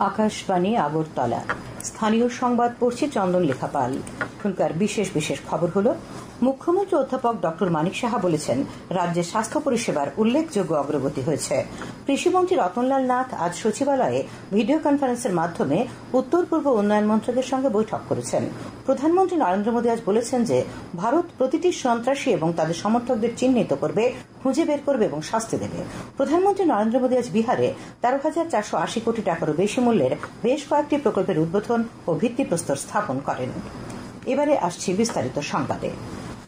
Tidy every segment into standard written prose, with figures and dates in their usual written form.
আকাশবাণী আগরতলা। স্থানীয় সংবাদ পড়ছি চন্দন লেখাপাল। এখনকার বিশেষ বিশেষ খবর হলো, মুখ্যমন্ত্রী অধ্যাপক ডক্টর মানিক সাহা বলেছেন, রাজ্যের স্বাস্থ্য পরিষেবার উল্লেখযোগ্য অগ্রগতি হয়েছে। কৃষিমন্ত্রী রতনলাল নাথ আজ সচিবালয়ে ভিডিও কনফারেন্সের মাধ্যমে উত্তর পূর্ব উন্নয়ন মন্ত্রকের সঙ্গে বৈঠক করেছেন। প্রধানমন্ত্রী নরেন্দ্র মোদী আজ বলেছেন যে ভারত প্রতিটি সন্ত্রাসী এবং তাদের সমর্থকদের চিহ্নিত করবে, খুঁজে বের করবে এবং শাস্তি দেবে। প্রধানমন্ত্রী নরেন্দ্র মোদী আজ বিহারে 13,480 কোটি টাকারও বেশি মূল্যের বেশ কয়েকটি প্রকল্পের উদ্বোধন ও ভিত্তিপ্রস্তর স্থাপন করেন। এবারে আসছি বিস্তারিত সংবাদে।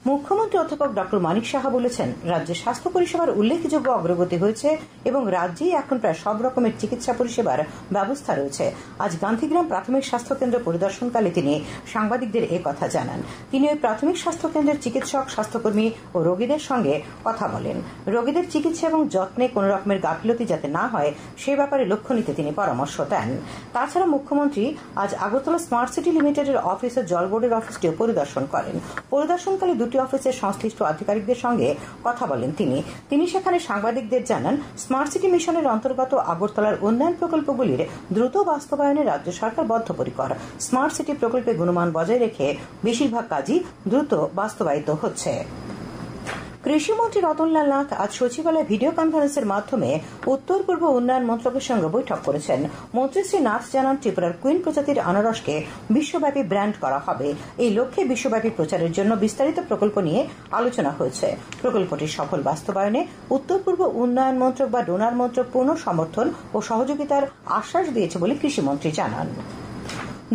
মুখ্যমন্ত্রী অধ্যাপক ডক্টর মানিক সাহা বলেছেন, রাজ্যের স্বাস্থ্য পরিষেবার উল্লেখযোগ্য অগ্রগতি হয়েছে এবং রাজ্যেই এখন প্রায় সব রকমের চিকিৎসা পরিষেবার ব্যবস্থা রয়েছে। আজ গান্ধীগ্রাম প্রাথমিক স্বাস্থ্য কেন্দ্র পরিদর্শনকালে তিনি সাংবাদিকদের কথা জানান। তিনি ওই প্রাথমিক স্বাস্থ্য কেন্দ্রের চিকিৎসক, স্বাস্থ্যকর্মী ও রোগীদের সঙ্গে কথা বলেন। রোগীদের চিকিৎসা এবং যত্নে কোন রকমের গাফিলতি যাতে না হয় সে ব্যাপারে লক্ষ্য নিতে তিনি পরামর্শ দেন। তাছাড়া মুখ্যমন্ত্রী আজ আগরতলা স্মার্ট সিটি লিমিটেডের অফিস ও জল বোর্ডের অফিসটিও পরিদর্শন করেন। পরিদর্শনকালে দুটি অফিসের সংশ্লিষ্ট আধিকারিকদের সঙ্গে কথা বলেন তিনি সেখানে সাংবাদিকদের জানান, স্মার্ট সিটি মিশনের অন্তর্গত আগরতলার উন্নয়ন প্রকল্পগুলির দ্রুত বাস্তবায়নে রাজ্য সরকার বদ্ধপরিকর। স্মার্ট সিটি প্রকল্পে গুণমান বজায় রেখে বেশিরভাগ কাজই দ্রুত বাস্তবায়িত হচ্ছে। কৃষিমন্ত্রী রতনলাল নাথ আজ সচিবালয়ে ভিডিও কনফারেন্সের মাধ্যমে উত্তর পূর্ব উন্নয়ন মন্ত্রকের সঙ্গে বৈঠক করেছেন। মন্ত্রী শ্রী নাথ জানান, ত্রিপুরার কুইন প্রজাতির আনারসকে বিশ্বব্যাপী ব্র্যান্ড করা হবে। এই লক্ষ্যে বিশ্বব্যাপী প্রচারের জন্য বিস্তারিত প্রকল্প নিয়ে আলোচনা হয়েছে। প্রকল্পটির সফল বাস্তবায়নে উত্তর পূর্ব উন্নয়ন মন্ত্রক বা ডোনার মন্ত্রক পূর্ণ সমর্থন ও সহযোগিতার আশ্বাস দিয়েছে বলে কৃষিমন্ত্রী জানান।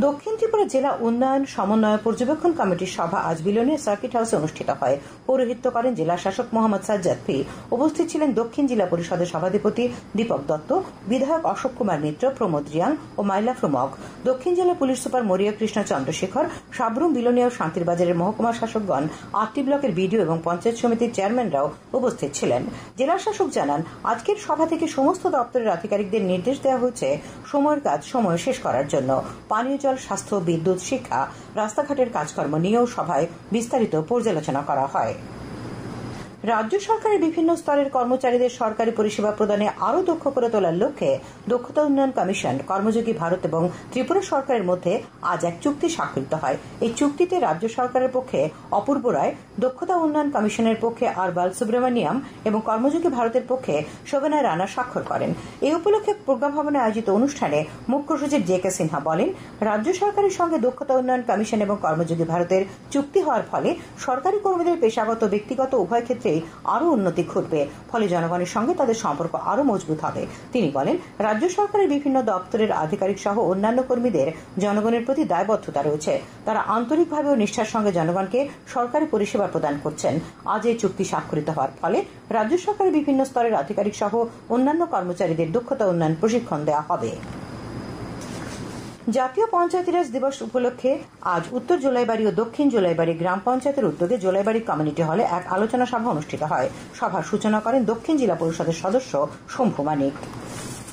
দক্ষিণ ত্রিপুরা জেলা উন্নয়ন সমন্বয় পর্যবেক্ষণ কমিটির সভা আজ বিলোনিয়া সার্কিট হাউসে অনুষ্ঠিত হয়। পৌরোহিত্য করেন জেলা শাসক মোহাম্মদ সাজ্জাদ পি। উপস্থিত ছিলেন দক্ষিণ জেলা পরিষদের সভাধিপতি দীপক দত্ত, বিধায়ক অশোক কুমার মিত্র, প্রমোদ রিয়াং ও মাইলা প্রমুখ। দক্ষিণ জেলা পুলিশ সুপার মরিয়া কৃষ্ণ চন্দ্রশেখর, সাবরুম, বিলোনিয়া ও শান্তির বাজারের মহকুমা শাসকগণ, 8টি ব্লকের বিডিও এবং পঞ্চায়েত সমিতির চেয়ারম্যানরাও উপস্থিত ছিলেন। জেলা শাসক জানান, আজকের সভা থেকে সমস্ত দপ্তরের আধিকারিকদের নির্দেশ দেওয়া হয়েছে সময়ের কাজ সময়ে শেষ করার জন্য। পানীয় জল, স্বাস্থ্য, বিদ্যুৎ, শিক্ষা, রাস্তাঘাটের কাজকর্ম নিয়েও সভায় বিস্তারিত পর্যালোচনা করা হয়। রাজ্য সরকারের বিভিন্ন স্তরের কর্মচারীদের সরকারি পরিষেবা প্রদানে আরও দক্ষ করে তোলার লক্ষ্যে দক্ষতা উন্নয়ন কমিশন, কর্মযোগী ভারত এবং ত্রিপুরা সরকারের মধ্যে আজ এক চুক্তি স্বাক্ষরিত হয়। এই চুক্তিতে রাজ্য সরকারের পক্ষে অপূর্ব রায়, দক্ষতা উন্নয়ন কমিশনের পক্ষে আর বালসুব্রমণিয়াম এবং কর্মযোগী ভারতের পক্ষে শোভনা রানা স্বাক্ষর করেন। এই উপলক্ষে প্রজ্ঞা ভবনে আয়োজিত অনুষ্ঠানে মুখ্য সচিব জে.কে. সিনহা বলেন, রাজ্য সরকারের সঙ্গে দক্ষতা উন্নয়ন কমিশন এবং কর্মযোগী ভারতের চুক্তি হওয়ার ফলে সরকারি কর্মীদের পেশাগত, ব্যক্তিগত উভয় ক্ষেত্রে আরও উন্নতি ঘটবে। ফলে জনগণের সঙ্গে তাদের সম্পর্ক আরও মজবুত হবে। তিনি বলেন, রাজ্য সরকারের বিভিন্ন দপ্তরের আধিকারিক সহ অন্যান্য কর্মীদের জনগণের প্রতি দায়বদ্ধতা রয়েছে। তারা আন্তরিকভাবে ও নিষ্ঠার সঙ্গে জনগণকে সরকারি পরিষেবা প্রদান করছেন। আজ এই চুক্তি স্বাক্ষরিত হওয়ার ফলে রাজ্য সরকারের বিভিন্ন স্তরের আধিকারিক সহ অন্যান্য কর্মচারীদের দক্ষতা উন্নয়ন প্রশিক্ষণ দেওয়া হবে। জাতীয় পঞ্চায়েতিরাজ দিবস উপলক্ষে আজ উত্তর জোলাইবাড়ি ও দক্ষিণ জোলাইবাড়ি গ্রাম পঞ্চায়েতের উদ্যোগে জোলাইবাড়ি কমিউনিটি হলে এক আলোচনা সভা অনুষ্ঠিত হয়। সভার সূচনা করেন দক্ষিণ জেলা পরিষদের সদস্য শম্ভু মানিক।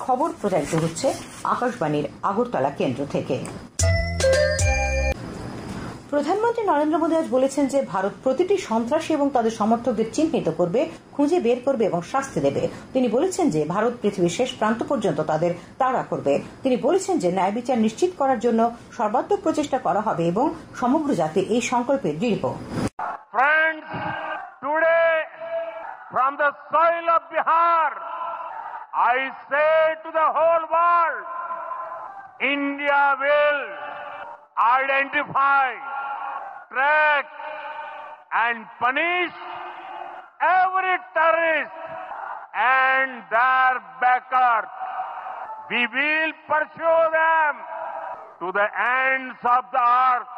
খবর প্রচারিত হচ্ছে আকাশবাণীর আগরতলা কেন্দ্র থেকে। প্রধানমন্ত্রী নরেন্দ্র মোদী আজ বলেছেন যে ভারত প্রতিটি সন্ত্রাসী এবং তাদের সমর্থকদের চিহ্নিত করবে, খুঁজে বের করবে এবং শাস্তি দেবে। তিনি বলেছেন যে ভারত পৃথিবীর শেষ প্রান্ত পর্যন্ত তাদের তাড়া করবে। তিনি বলেছেন যে ন্যায় বিচার নিশ্চিত করার জন্য সর্বাত্মক প্রচেষ্টা করা হবে এবং সমগ্র জাতি এই সংকল্পে দৃঢ়। Friends, today from the soil of Bihar, I say to the whole world, India will identify, track and punish every terrorist and their backers. We will pursue them to the ends of the earth.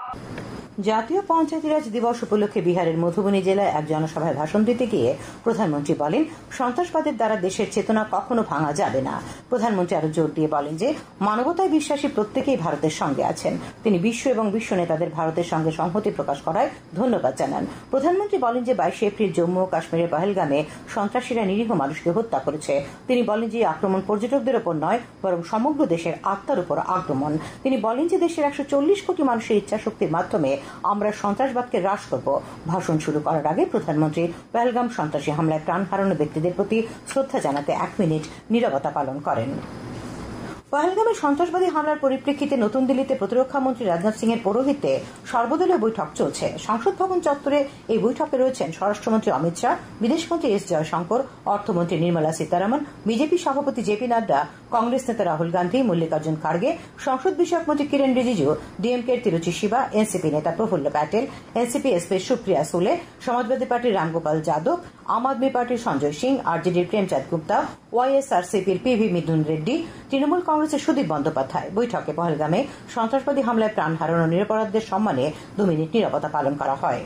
জাতীয় পঞ্চায়েতিরাজ দিবস উপলক্ষে বিহারের মধুবনী জেলায় এক জনসভায় ভাষণ দিতে গিয়ে প্রধানমন্ত্রী বলেন, সন্ত্রাসবাদের দ্বারা দেশের চেতনা কখনো ভাঙা যাবে না। প্রধানমন্ত্রী আরো জোর দিয়ে বলেন যে মানবতায় বিশ্বাসী প্রত্যেকেই ভারতের সঙ্গে আছেন। তিনি বিশ্ব এবং বিশ্ব নেতাদের ভারতের সঙ্গে সংহতি প্রকাশ করায় ধন্যবাদ জানান। প্রধানমন্ত্রী বলেন যে 22 এপ্রিল জম্মু ও কাশ্মীরের পহেলগামে সন্ত্রাসীরা নিরীহ মানুষকে হত্যা করেছে। তিনি বলেন যে আক্রমণ পর্যটকদের ওপর নয়, বরং সমগ্র দেশের আত্মার উপর আক্রমণ। তিনি বলেন যে দেশের 140 কোটি মানুষের ইচ্ছাশক্তির মাধ্যমে আমরা সন্ত্রাসবাদকে হ্রাস করব। ভাষণ শুরু করার আগে প্রধানমন্ত্রী পহেলগাম সন্ত্রাসী হামলায় প্রাণ হারানো ব্যক্তিদের প্রতি শ্রদ্ধা জানাতে 1 মিনিট নীরবতা পালন করেন। পহেলগামে সন্ত্রাসবাদী হামলার পরিপ্রেক্ষিতে নতুন দিল্লিতে প্রতিরক্ষা মন্ত্রী রাজনাথ সিং এর পৌরোহিত্যে সর্বদলীয় বৈঠক চলছে। সংসদ ভবন চত্বরে এই বৈঠকে রয়েছেন স্বরাষ্ট্রমন্ত্রী অমিত শাহ, বিদেশমন্ত্রী এস জয়শঙ্কর, অর্থমন্ত্রী নির্মলা সীতারামন, বিজেপি সভাপতি জেপি নাড্ডা, কংগ্রেস নেতা রাহুল গান্ধী, মল্লিকার্জুন খাড়গে, সংসদ বিষয়ক মন্ত্রী কিরেন রিজিজু, ডিএমকে তিরুচি শিবা, এনসিপি নেতা প্রফুল্ল প্যাটেল, এনসিপি এসপি সুপ্রিয়া সুলে, সমাজবাদী পার্টির রামগোপাল যাদব, আম আদমি পার্টির সঞ্জয় সিং, আরজেডির প্রেমচাঁদ গুপ্তা, ওয়াইএসআরসিপির পিভি মিথুন রেড্ডি, তৃণমূল কংগ্রেসের সুদীপ বন্দ্যোপাধ্যায়। বৈঠকে পহেলগামে সন্ত্রাসবাদী হামলায় প্রাণ হারানো নিরপরাধদের সম্মানে 2 মিনিট নীরবতা পালন করা হয়।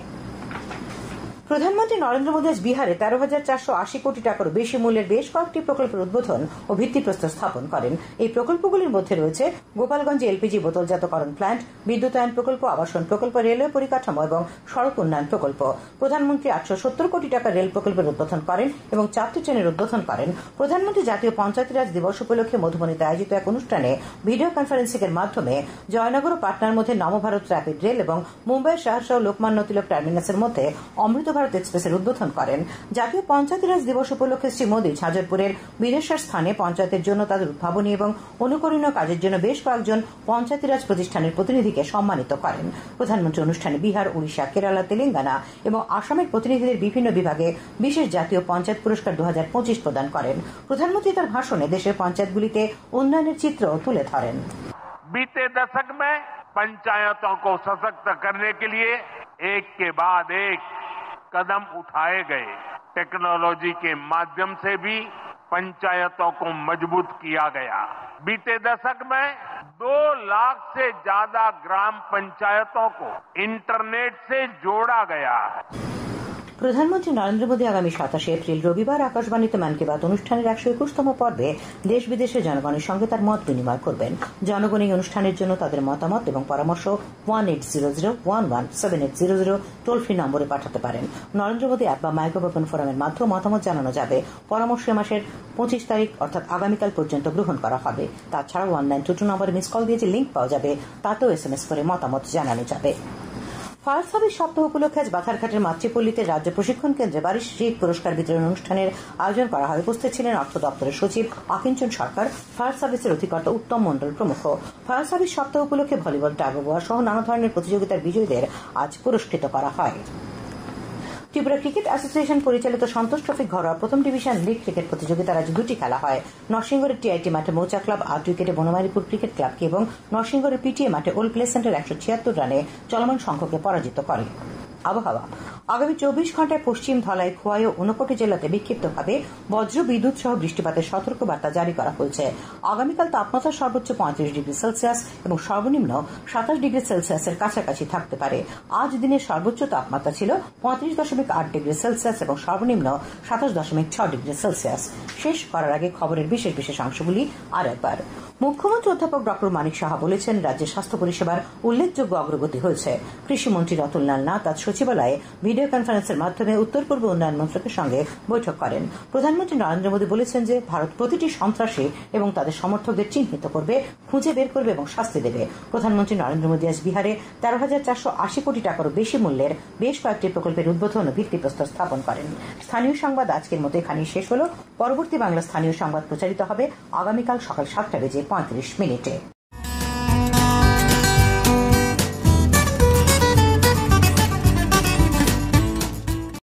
প্রধানমন্ত্রী নরেন্দ্র মোদী আজ বিহারে 13,480 কোটি টাকারও বেশি মূল্যের বেশ কয়েকটি প্রকল্পের উদ্বোধন ও ভিত্তিপ্রস্তর স্থাপন করেন। এই প্রকল্পগুলির মধ্যে রয়েছে গোপালগঞ্জে এলপিজি বোতলজাতকরণ প্ল্যান্ট, বিদ্যুতায়ন প্রকল্প, আবাসন প্রকল্প, রেলওয়ে পরিকাঠামো এবং সড়ক উন্নয়ন প্রকল্প। প্রধানমন্ত্রী 870 কোটি টাকার রেল প্রকল্পের উদ্বোধন করেন এবং 4টি ট্রেনের উদ্বোধন করেন। প্রধানমন্ত্রী জাতীয় পঞ্চায়েতিরাজ দিবস উপলক্ষে মধুবনীতে আয়োজিত এক অনুষ্ঠানে ভিডিও কনফারেন্সিং এর মাধ্যমে জয়নগর ও পাটনার মধ্যে নবভারত র্যাপিড রেল এবং মুম্বাইয়ের শাহসহ লোকমান্য তিলক টার্মিনাসের মধ্যে অমৃত ভারত এক্সপ্রেসের উদ্বোধন করেন। জাতীয় পঞ্চায়েতিরাজ দিবস উপলক্ষে শ্রী মোদী ঝাঁঝরপুরের বীরেশ্বর স্থানে পঞ্চায়েতের জন্য তাদের উদ্ভাবনী এবং অনুকরণীয় কাজের জন্য বেশ কয়েকজন পঞ্চায়েতিরাজ প্রতিষ্ঠানের প্রতিনিধিকে সম্মানিত করেন। প্রধানমন্ত্রী অনুষ্ঠানে বিহার, ওড়িশা, কেরালা, তেলেঙ্গানা এবং আসামের প্রতিনিধিদের বিভিন্ন বিভাগে বিশেষ জাতীয় পঞ্চায়েত পুরস্কার 2025 প্রদান করেন। প্রধানমন্ত্রী তার ভাষণে দেশের পঞ্চায়েতগুলিতে উন্নয়নের চিত্র তুলে ধরেন। बीते दशक में पंचायतों को सशक्त करने के लिए एक के बाद एक कदम उठाए गए। टेक्नोलॉजी के माध्यम से भी पंचायतों को मजबूत किया गया। बीते दशक में 2 लाख से ज्यादा ग्राम पंचायतों को इंटरनेट से जोड़ा गया है। প্রধানমন্ত্রী নরেন্দ্র মোদী আগামী 27 এপ্রিল রবিবার আকাশবাণীতে মন কি বাত অনুষ্ঠানের 121তম পর্বে দেশ বিদেশের জনগণের সঙ্গে তার মত বিনিময় করবেন। জনগণ এই অনুষ্ঠানের জন্য তাদের মতামত এবং পরামর্শ 1800117800 টোল ফ্রি নম্বরে পাঠাতে পারেন। নরেন্দ্র মোদী অ্যাপ বা মাইগভ ওপেন ফোরামের মাধ্যমে মতামত জানানো যাবে। পরামর্শ মাসের 25 তারিখ অর্থাৎ আগামীকাল পর্যন্ত গ্রহণ করা হবে। তাছাড়া 1922 নম্বরে মিস কল দিয়ে যে লিঙ্ক পাওয়া যাবে তাতেও SMS করে মতামত জানানো যাবে। ফায়ার সার্ভিস সপ্তাহ উপলক্ষে আজ বাথারঘাটের মাতৃপল্লীতে রাজ্য প্রশিক্ষণ কেন্দ্রে বার্ষিক পুরস্কার বিতরণ অনুষ্ঠানের আয়োজন করা হয়। উপস্থিত ছিলেন অর্থ দপ্তরের সচিব আকিঞ্চন সরকার, ফায়ার সার্ভিসের অধিকর্তা উত্তম মণ্ডল প্রমুখ। ফায়ার সার্ভিস সপ্তাহ উপলক্ষে ভলিবল, ট্যাগ অফ ওয়ার সহ নানা ধরনের প্রতিযোগিতার বিজয়ীদের আজ পুরস্কৃত করা হয়। ত্রিপুরা ক্রিকেট অ্যাসোসিয়েশন পরিচালিত সন্তোষ ট্রফি ঘরোয়া প্রথম ডিভিশন লিগ ক্রিকেট প্রতিযোগিতার আজ 2টি খেলা হয়। নরসিংগড়ের টিআইটি মাঠে মৌচা ক্লাব 8 উইকেটে বনমালীপুর ক্রিকেট ক্লাবকে এবং নরসিংগড়ের পিটিএ মাঠে ওল্ড প্লে সেন্টার 176 রানে চলমান সংঘকে পরাজিত করে। আবহাওয়া আগামী 24 ঘন্টায় পশ্চিম ধলাই, খোয়াই ও ঊনকোটি জেলাতে বিক্ষিপ্তভাবে বজ্র বিদ্যুৎ সহ বৃষ্টিপাতের সতর্কবার্তা জারি করা হয়েছে। আগামীকাল তাপমাত্রা সর্বোচ্চ 35 ডিগ্রি সেলসিয়াস এবং সর্বনিম্ন 27 ডিগ্রি সেলসিয়াসের কাছাকাছি থাকতে পারে। আজ দিনের সর্বোচ্চ তাপমাত্রা ছিল 35.8 ডিগ্রি সেলসিয়াস এবং সর্বনিম্ন 27.6 ডিগ্রি সেলসিয়াস। শেষ করার আগে খবরের বিশেষ বিশেষ অংশগুলি আর একবার। মুখ্যমন্ত্রী অধ্যাপক ডক্টর মানিক সাহা বলেছেন, রাজ্যের স্বাস্থ্য পরিষেবার উল্লেখযোগ্য অগ্রগতি হয়েছে। কৃষিমন্ত্রী রতনলাল নাথ আজ সচিবালয়ে ভিডিও কনফারেন্সের মাধ্যমে উত্তর পূর্ব উন্নয়ন মন্ত্রকের সঙ্গে বৈঠক করেন। প্রধানমন্ত্রী নরেন্দ্র মোদী বলেছেন যে ভারত প্রতিটি সন্ত্রাসী এবং তাদের সমর্থকদের চিহ্নিত করবে, খুঁজে বের করবে এবং শাস্তি দেবে। প্রধানমন্ত্রী নরেন্দ্র মোদী আজ বিহারে 13,480 কোটি টাকারও বেশি মূল্যের বেশ কয়েকটি প্রকল্পের উদ্বোধন ও ভিত্তিপ্রস্তর স্থাপন করেন। স্থানীয় সংবাদ আজকের মতো এখানেই শেষ হল। পরবর্তী বাংলা স্থানীয় সংবাদ প্রচারিত হবে আগামীকাল সকাল 7টা বেজে 35 মিনিটে।